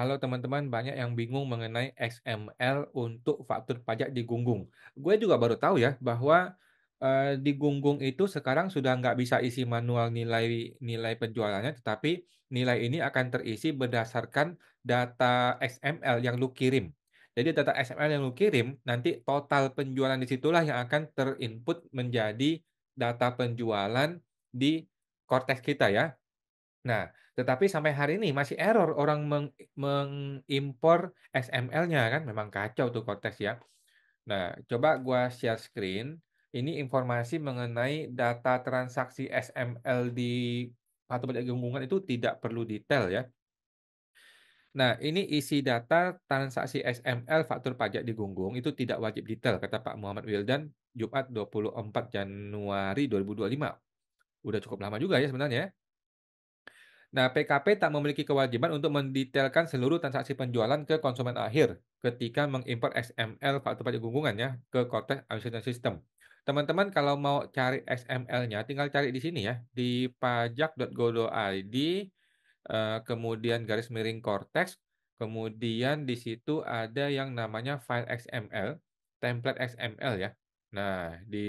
Kalau teman-teman banyak yang bingung mengenai XML untuk faktur pajak di Gunggung. Gue juga baru tahu ya bahwa, di Gunggung itu sekarang sudah nggak bisa isi manual nilai nilai penjualannya, tetapi nilai ini akan terisi berdasarkan data XML yang lu kirim. Jadi data XML yang lu kirim, nanti total penjualan di situlah yang akan terinput menjadi data penjualan di Kortex kita ya. Nah, tetapi sampai hari ini masih error orang mengimpor XML-nya kan, memang kacau tuh konteks ya. Nah, coba gua share screen, ini informasi mengenai data transaksi XML di Patung Pajak Gunggungan itu tidak perlu detail ya. Nah, ini isi data transaksi XML faktur pajak di Gunggung itu tidak wajib detail, kata Pak Muhammad Wildan, Jumat 24 Januari 2025. Udah cukup lama juga ya sebenarnya ya. Nah, PKP tak memiliki kewajiban untuk mendetailkan seluruh transaksi penjualan ke konsumen akhir ketika mengimpor XML faktur pajak gunggungan ya ke Cortex Acquisition System. Teman-teman kalau mau cari XML-nya tinggal cari di sini ya, di pajak.go.id, kemudian garis miring Cortex, kemudian di situ ada yang namanya file XML, template XML ya. Nah, di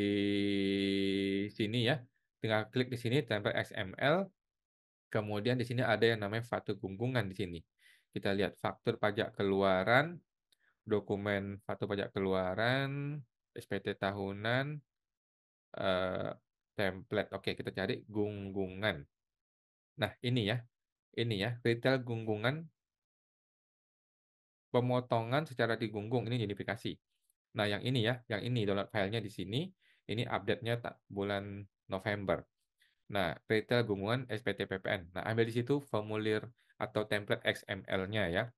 sini ya, tinggal klik di sini template XML. Kemudian di sini ada yang namanya faktur gunggungan di sini. Kita lihat faktur pajak keluaran, dokumen faktur pajak keluaran, SPT tahunan, eee, template. Oke, kita cari gunggungan. Nah, ini ya, retail gunggungan, pemotongan secara digunggung, ini unifikasi. Nah, yang ini ya, yang ini download filenya di sini, ini update-nya bulan November. Nah, retail gunggungan SPT PPN. Nah, ambil di situ formulir atau template XML-nya ya.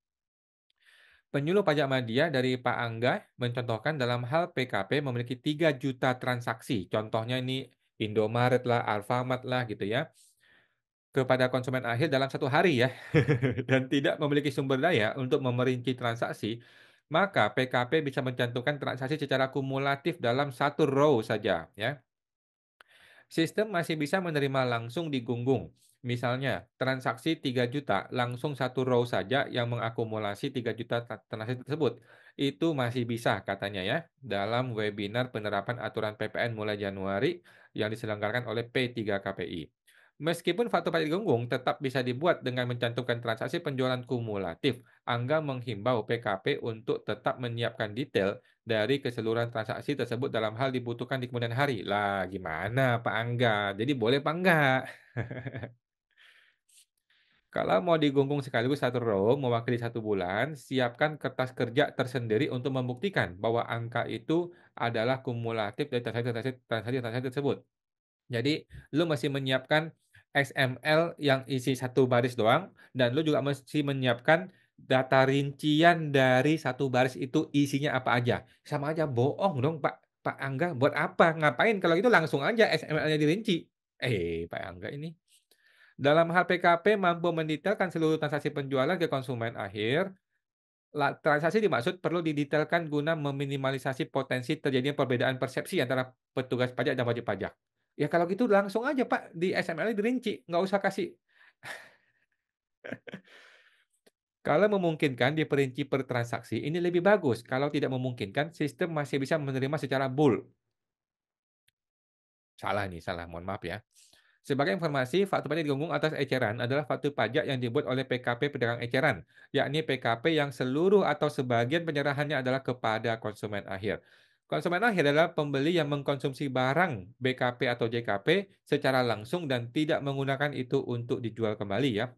Penyuluh pajak media dari Pak Angga mencontohkan dalam hal PKP memiliki 3 juta transaksi. Contohnya ini Indomaret lah, Alfamart lah gitu ya, kepada konsumen akhir dalam 1 hari ya, dan tidak memiliki sumber daya untuk memerinci transaksi, maka PKP bisa mencantumkan transaksi secara kumulatif dalam satu row saja ya. Sistem masih bisa menerima langsung di gunggung. Misalnya, transaksi 3 juta langsung satu row saja yang mengakumulasi 3 juta transaksi tersebut. Itu masih bisa katanya ya, dalam webinar penerapan aturan PPN mulai Januari yang diselenggarakan oleh P3KPI. Meskipun faktur pajak digunggung tetap bisa dibuat dengan mencantumkan transaksi penjualan kumulatif, Angga menghimbau PKP untuk tetap menyiapkan detail dari keseluruhan transaksi tersebut dalam hal dibutuhkan di kemudian hari. Lah, gimana Pak Angga? Jadi boleh apa enggak? Kalau mau digunggung sekaligus satu row mewakili 1 bulan, siapkan kertas kerja tersendiri untuk membuktikan bahwa angka itu adalah kumulatif dari transaksi tersebut. Jadi, lu mesti menyiapkan XML yang isi 1 baris doang, dan lu juga mesti menyiapkan data rincian dari 1 baris itu isinya apa aja. Sama aja bohong dong Pak Angga, buat apa? Ngapain kalau itu langsung aja XML-nya dirinci. Pak Angga ini. Dalam hal PKP mampu mendetailkan seluruh transaksi penjualan ke konsumen akhir, transaksi dimaksud perlu didetailkan guna meminimalisasi potensi terjadinya perbedaan persepsi antara petugas pajak dan wajib pajak. Ya kalau gitu langsung aja Pak, di XML-nya dirinci, nggak usah kasih. Kalau memungkinkan diperinci per transaksi, ini lebih bagus. Kalau tidak memungkinkan, sistem masih bisa menerima secara bulk. Salah nih, salah, mohon maaf ya. Sebagai informasi, faktur pajak digunggung atas eceran adalah faktur pajak yang dibuat oleh PKP pedagang eceran, yakni PKP yang seluruh atau sebagian penyerahannya adalah kepada konsumen akhir. Konsumen akhir adalah pembeli yang mengkonsumsi barang BKP atau JKP secara langsung dan tidak menggunakan itu untuk dijual kembali ya.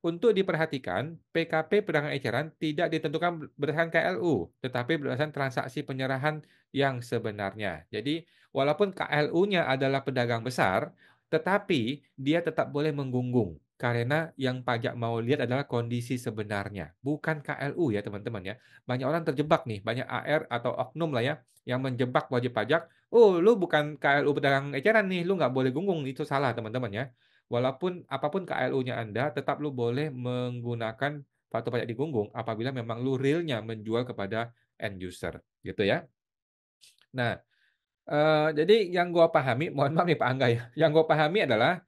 Untuk diperhatikan, PKP pedagang eceran tidak ditentukan berdasarkan KLU, tetapi berdasarkan transaksi penyerahan yang sebenarnya. Jadi, walaupun KLU-nya adalah pedagang besar, tetapi dia tetap boleh menggunggung. Karena yang pajak mau lihat adalah kondisi sebenarnya, bukan KLU ya teman-teman ya. Banyak orang terjebak nih, banyak AR atau oknum lah ya, yang menjebak wajib pajak. Oh, lu bukan KLU pedagang eceran nih, lu nggak boleh gunggung. Itu salah teman-teman ya. Walaupun apapun KLU-nya Anda, tetap lu boleh menggunakan faktur pajak digunggung apabila memang lu realnya menjual kepada end user, gitu ya. Nah, jadi yang gua pahami, mohon maaf nih Pak Angga ya, yang gua pahami adalah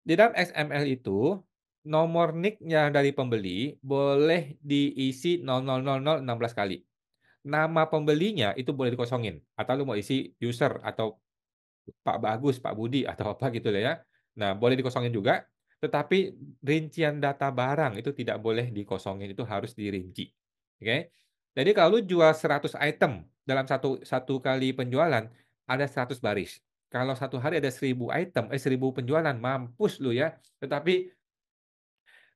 di dalam XML itu, nomor NIK-nya dari pembeli boleh diisi 000016 kali. Nama pembelinya itu boleh dikosongin, atau lu mau isi user atau Pak Bagus, Pak Budi, atau apa gitu lah ya. Nah, boleh dikosongin juga, tetapi rincian data barang itu tidak boleh dikosongin, itu harus dirinci, oke. Jadi kalau lu jual 100 item dalam satu satu kali penjualan, ada 100 baris. Kalau satu hari ada 1000 item 1000 penjualan, mampus lu ya. Tetapi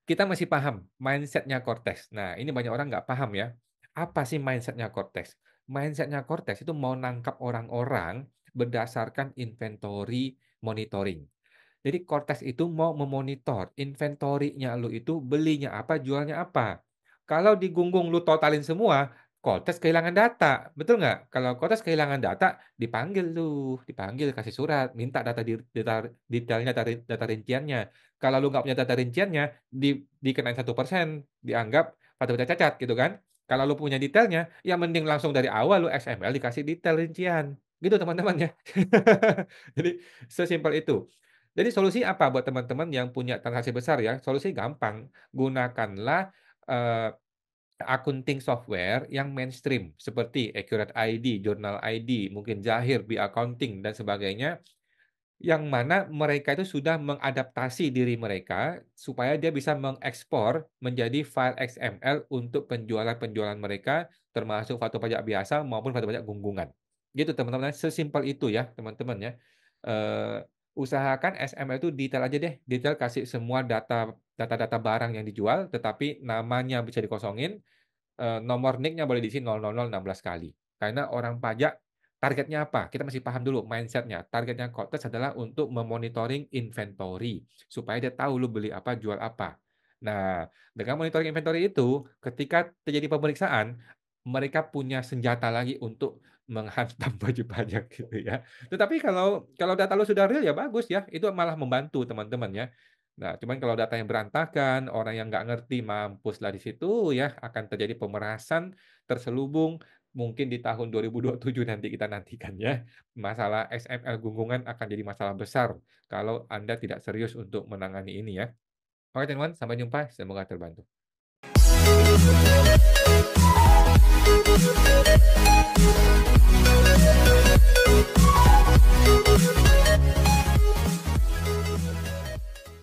kita masih paham mindset-nya Cortex. Nah, ini banyak orang nggak paham ya. Apa sih mindset-nya Cortex? Mindset-nya Cortex itu mau nangkap orang-orang berdasarkan inventory monitoring. Jadi Cortex itu mau memonitor inventory-nya lu itu belinya apa, jualnya apa. Kalau di Gunggung lu totalin semua, Cortex kehilangan data, betul nggak? Kalau Cortex kehilangan data, dipanggil tuh, dipanggil kasih surat, minta data detailnya, data rinciannya. Kalau lu nggak punya data rinciannya, dikenain 1%, dianggap pada cacat gitu kan. Kalau lu punya detailnya, ya mending langsung dari awal lu XML dikasih detail rincian. Gitu teman-teman ya. Jadi sesimpel itu. Jadi solusi apa buat teman-teman yang punya transaksi besar ya? Solusi gampang, gunakanlah, eee, accounting software yang mainstream seperti Accurate ID, Journal ID, mungkin Zahir, B-Accounting dan sebagainya, yang mana mereka itu sudah mengadaptasi diri mereka supaya dia bisa mengekspor menjadi file XML untuk penjualan-penjualan mereka, termasuk faktur pajak biasa maupun faktur pajak gunggungan. Gitu teman-teman, sesimpel itu ya teman-teman ya. Usahakan XML itu detail aja deh, detail kasih semua data-data barang yang dijual, tetapi namanya bisa dikosongin, nomor NIK-nya boleh diisi 000016 kali. Karena orang pajak targetnya apa? Kita mesti paham dulu mindset-nya. Targetnya Kotes adalah untuk memonitoring inventory, supaya dia tahu lu beli apa, jual apa. Nah, dengan monitoring inventory itu, ketika terjadi pemeriksaan, mereka punya senjata lagi untuk menghantam wajib pajak gitu ya. Tetapi kalau data lu sudah real ya bagus ya, itu malah membantu teman-teman ya. Nah, cuman kalau data yang berantakan, orang yang nggak ngerti, mampuslah di situ ya, akan terjadi pemerasan, terselubung, mungkin di tahun 2027 nanti kita nantikan ya. Masalah XML gunggungan akan jadi masalah besar kalau Anda tidak serius untuk menangani ini ya. Oke teman-teman, sampai jumpa, semoga terbantu.